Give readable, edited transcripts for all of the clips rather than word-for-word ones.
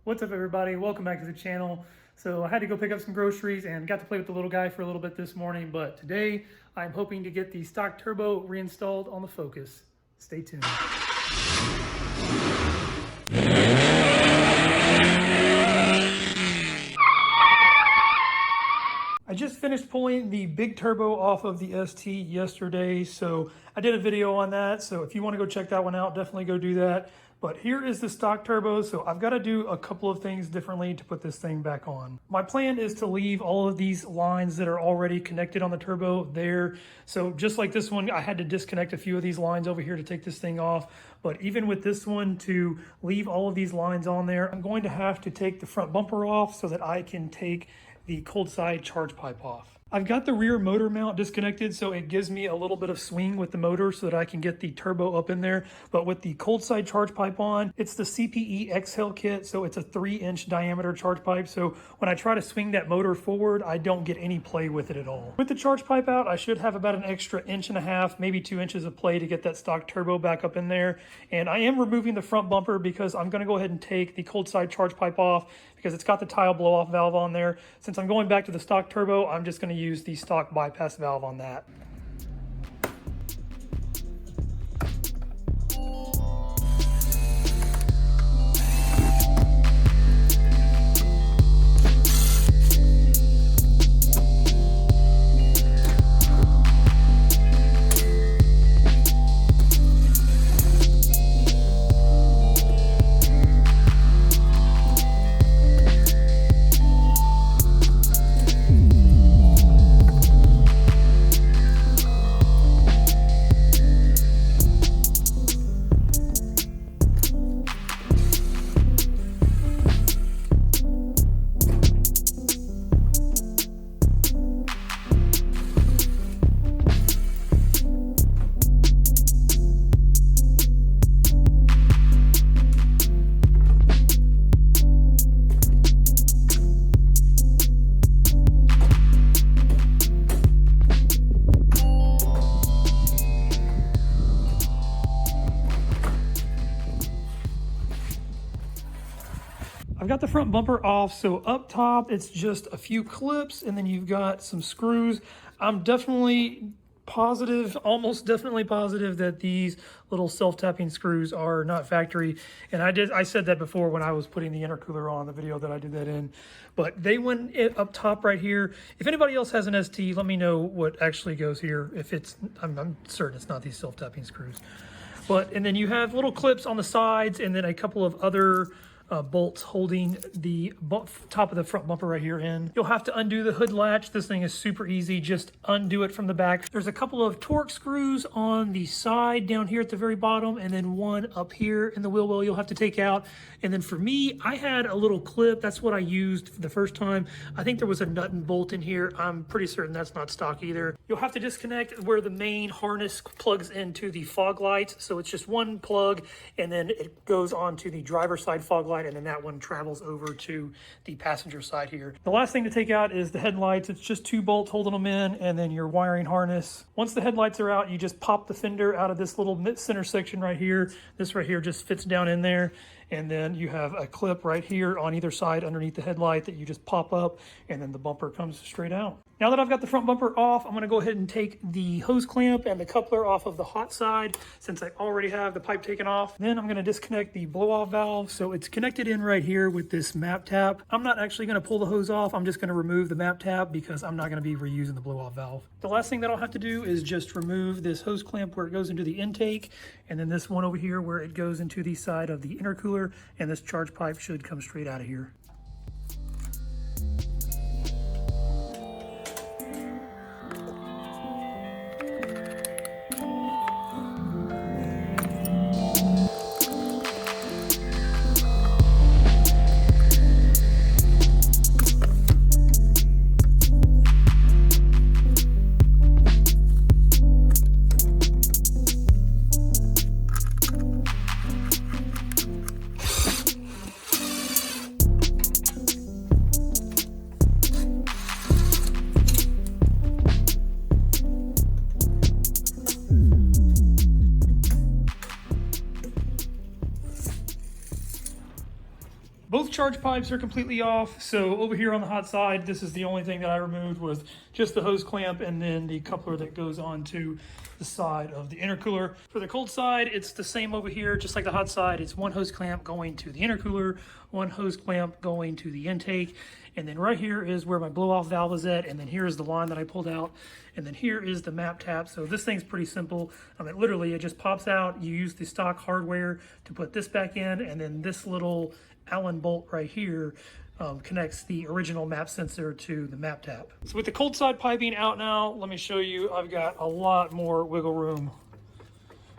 What's up, everybody? Welcome back to the channel. So I had to go pick up some groceries and got to play with the little guy for a little bit this morning, but today I'm hoping to get the stock turbo reinstalled on the Focus. Stay tuned. I just finished pulling the big turbo off of the ST yesterday, so I did a video on that. So if you want to go check that one out, definitely go do that. But here is the stock turbo, so I've got to do a couple of things differently to put this thing back on. My plan is to leave all of these lines that are already connected on the turbo there. So just like this one, I had to disconnect a few of these lines over here to take this thing off. But even with this one, to leave all of these lines on there, I'm going to have to take the front bumper off so that I can take the cold side charge pipe off. I've got the rear motor mount disconnected, so it gives me a little bit of swing with the motor so that I can get the turbo up in there. But with the cold side charge pipe on, it's the CPE Exhale kit, so it's a 3-inch diameter charge pipe. So when I try to swing that motor forward, I don't get any play with it at all. With the charge pipe out, I should have about an extra 1.5 inches, maybe 2 inches of play to get that stock turbo back up in there. And I am removing the front bumper because I'm going to go ahead and take the cold side charge pipe off because it's got the tile blow off valve on there. Since I'm going back to the stock turbo, I'm just going to use the stock bypass valve on that. I've got the front bumper off, so up top it's just a few clips and then you've got some screws. I'm definitely positive, almost definitely positive that these little self-tapping screws are not factory. And I said that before when I was putting the intercooler on, the video that I did that in. But they went up top right here. If anybody else has an ST, let me know what actually goes here. If it's, I'm certain it's not these self-tapping screws. And then you have little clips on the sides and then a couple of other bolts holding the top of the front bumper right here in. You'll have to undo the hood latch. This thing is super easy. Just undo it from the back. There's a couple of Torx screws on the side down here at the very bottom, and then one up here in the wheel well you'll have to take out. And then for me, I had a little clip. That's what I used the first time. I think there was a nut and bolt in here. I'm pretty certain that's not stock either. You'll have to disconnect where the main harness plugs into the fog lights. So it's just one plug, and then it goes onto the driver's side fog light, and then that one travels over to the passenger side here. The last thing to take out is the headlights. It's just 2 bolts holding them in, and then your wiring harness. Once the headlights are out, you just pop the fender out of this little center section right here. This right here just fits down in there. And then you have a clip right here on either side underneath the headlight that you just pop up, and then the bumper comes straight out. Now that I've got the front bumper off, I'm gonna go ahead and take the hose clamp and the coupler off of the hot side since I already have the pipe taken off. Then I'm gonna disconnect the blow-off valve. So it's connected in right here with this map tab. I'm not actually gonna pull the hose off. I'm just gonna remove the map tab because I'm not gonna be reusing the blow-off valve. The last thing that I'll have to do is just remove this hose clamp where it goes into the intake, and then this one over here where it goes into the side of the intercooler, and this charge pipe should come straight out of here. charge pipes are completely off. So over here on the hot side, this is the only thing that I removed was just the hose clamp and then the coupler that goes onto the side of the intercooler. For the cold side, it's the same over here, just like the hot side. It's one hose clamp going to the intercooler, one hose clamp going to the intake, and then right here is where my blow-off valve is at, and then here is the line that I pulled out, and then here is the map tap. So this thing's pretty simple. Literally, it just pops out. You use the stock hardware to put this back in, and then this little Allen bolt right here connects the original map sensor to the map tap. So with the cold side piping out now, let me show you, I've got a lot more wiggle room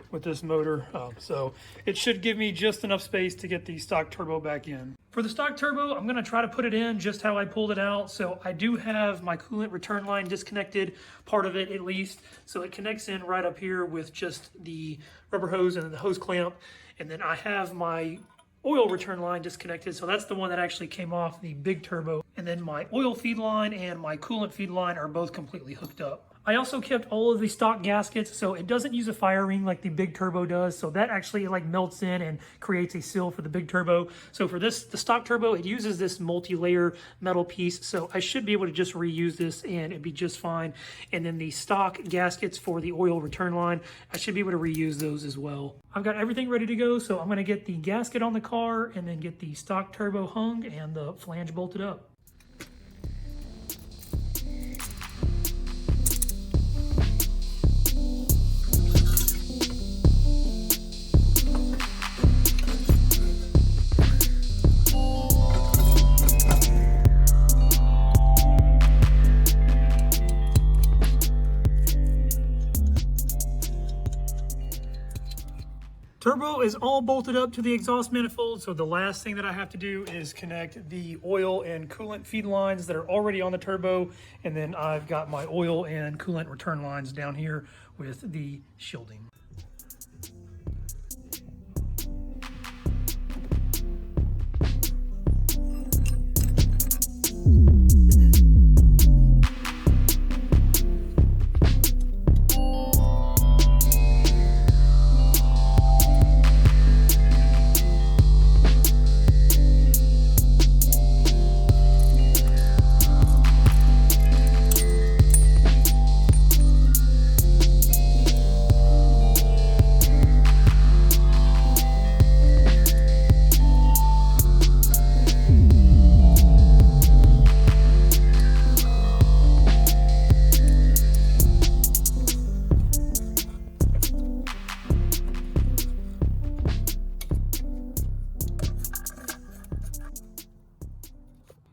with this motor. So it should give me just enough space to get the stock turbo back in. For the stock turbo, I'm gonna try to put it in just how I pulled it out. So I do have my coolant return line disconnected, part of it at least. So it connects in right up here with just the rubber hose and then the hose clamp. And then I have my oil return line disconnected, so that's the one that actually came off the big turbo. And then my oil feed line and my coolant feed line are both completely hooked up. I also kept all of the stock gaskets, so it doesn't use a fire ring like the big turbo does, so that actually like melts in and creates a seal for the big turbo. So for this, the stock turbo, it uses this multi-layer metal piece, so I should be able to just reuse this and it'd be just fine. And then the stock gaskets for the oil return line, I should be able to reuse those as well. I've got everything ready to go, so I'm gonna get the gasket on the car and then get the stock turbo hung and the flange bolted up. Turbo is all bolted up to the exhaust manifold, so the last thing that I have to do is connect the oil and coolant feed lines that are already on the turbo, and then I've got my oil and coolant return lines down here with the shielding.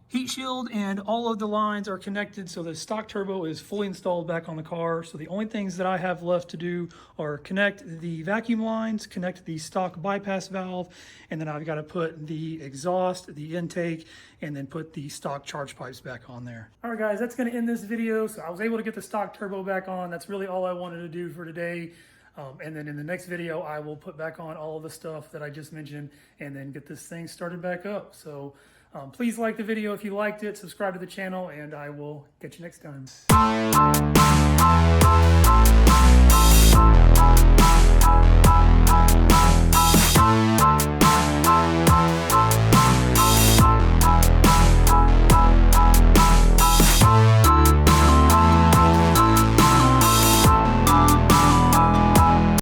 Heat shield and all of the lines are connected, so the stock turbo is fully installed back on the car. So the only things that I have left to do are connect the vacuum lines, connect the stock bypass valve, and then I've got to put the exhaust, the intake, and then put the stock charge pipes back on there. All right, guys, that's going to end this video. So I was able to get the stock turbo back on. That's really all I wanted to do for today. And then in the next video, I will put back on all of the stuff that I just mentioned and then get this thing started back up. So please like the video if you liked it, subscribe to the channel, and I will catch you next time.